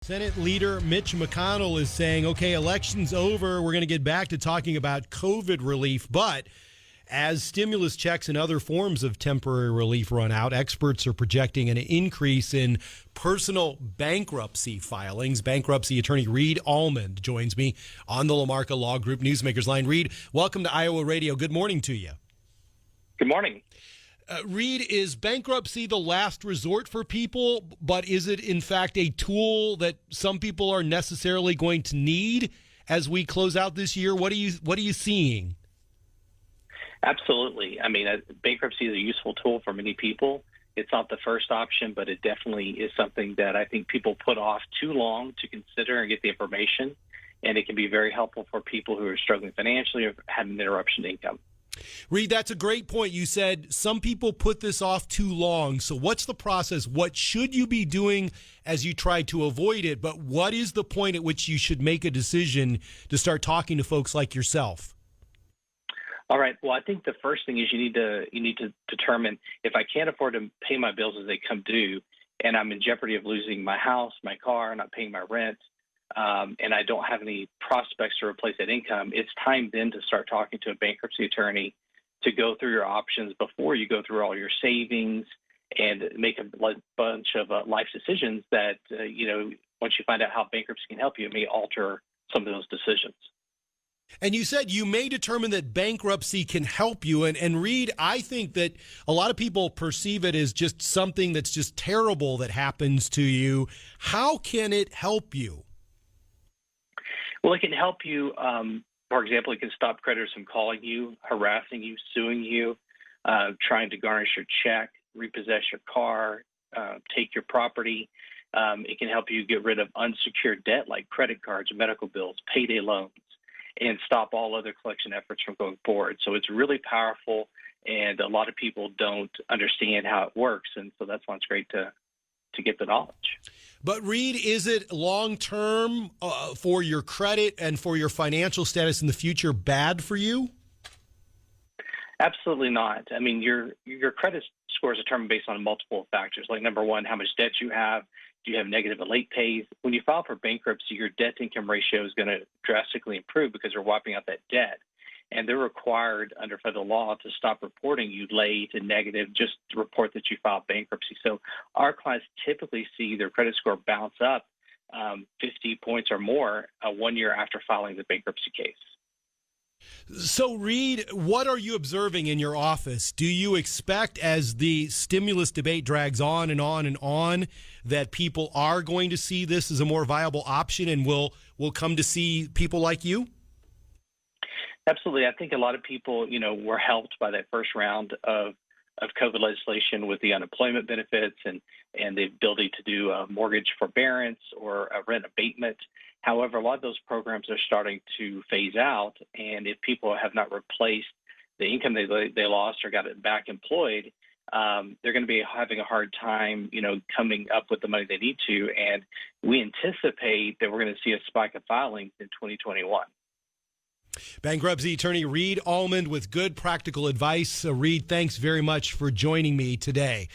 Senate Leader Mitch McConnell is saying, okay, election's over. We're going to get back to talking about COVID relief. But as stimulus checks and other forms of temporary relief run out, experts are projecting an increase in personal bankruptcy filings. Bankruptcy attorney Reed Allmand joins me on the LaMarca Law Group Newsmakers Line. Reed, welcome to Iowa Radio. Good morning to you. Good morning. Reed, is bankruptcy the last resort for people, but is it in fact a tool that some people are necessarily going to need as we close out this year? What are you seeing? Absolutely. I mean, bankruptcy is a useful tool for many people. It's not the first option, but it definitely is something that I think people put off too long to consider and get the information. And it can be very helpful for people who are struggling financially or having an interruption to income. Reed, that's a great point. You said some people put this off too long. So what's the process? What should you be doing as you try to avoid it? But what is the point at which you should make a decision to start talking to folks like yourself? All right. Well, I think the first thing is you need to determine if I can't afford to pay my bills as they come due, and I'm in jeopardy of losing my house, my car, not paying my rent, and I don't have any prospects to replace that income. It's time then to start talking to a bankruptcy attorney to go through your options before you go through all your savings and make a bunch of life decisions that once you find out how bankruptcy can help you, it may alter some of those decisions. And you said you may determine that bankruptcy can help you. And Reed, I think that a lot of people perceive it as just something that's just terrible that happens to you. How can it help you? Well, it can help you. For example, it can stop creditors from calling you, harassing you, suing you, trying to garnish your check, repossess your car, take your property. It can help you get rid of unsecured debt like credit cards, medical bills, payday loans, and stop all other collection efforts from going forward. So it's really powerful, and a lot of people don't understand how it works, and so that's why it's great to get the knowledge. But Reed, is it long-term for your credit and for your financial status in the future bad for you? Absolutely not. I mean, your credit score is determined based on multiple factors, like number one, how much debt you have. Do you have negative or late pays? When you file for bankruptcy, your debt-to-income ratio is going to drastically improve because you're wiping out that debt. And they're required under federal law to stop reporting you late and negative, just to report that you filed bankruptcy. So our clients typically see their credit score bounce up 50 points or more 1 year after filing the bankruptcy case. So, Reed, what are you observing in your office? Do you expect, as the stimulus debate drags on and on and on, that people are going to see this as a more viable option and will come to see people like you? Absolutely. I think a lot of people, were helped by that first round of COVID legislation with the unemployment benefits and the ability to do a mortgage forbearance or a rent abatement. However, a lot of those programs are starting to phase out, and if people have not replaced the income they lost or got it back employed, they're going to be having a hard time, coming up with the money they need to. And we anticipate that we're going to see a spike of filings in 2021. Bankruptcy attorney Reed Allmand with good practical advice. Reed, thanks very much for joining me today.